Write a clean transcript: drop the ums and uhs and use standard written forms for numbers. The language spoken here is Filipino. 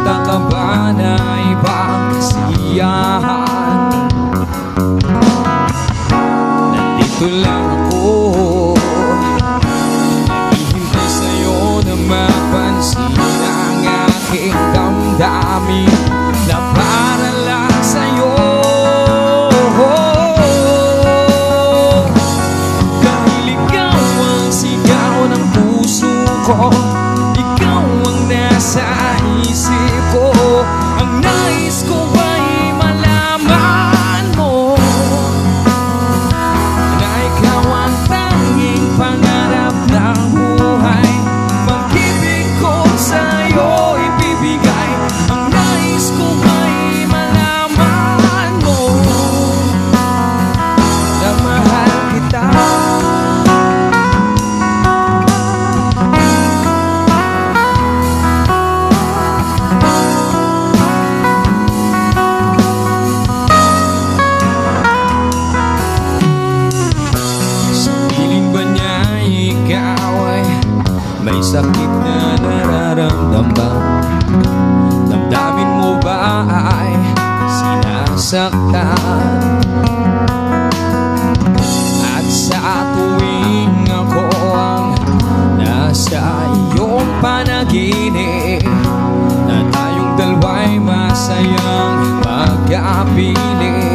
Nakakita ka ba na ibang kasiyahan? Nandito lang ako, naghihintay sa'yo na mapansin ang aking damdamin na para lang sa'yo. Dahil ikaw ang sigaw ng puso ko, ikaw ang nasa isip ko. Ang nais ko ay malaman mo na ikaw ang tanging pangarap ng buhay. Pag-ibig ko sa'yo ibibigay. Ang nais ko ay malaman mo na mahal kita. May sakit na nararamdaman, damdamin mo ba ay sinasaktan? At sa tuwing ako ang nasa iyong panaginip, na tayong dalawa'y masayang magkapiling,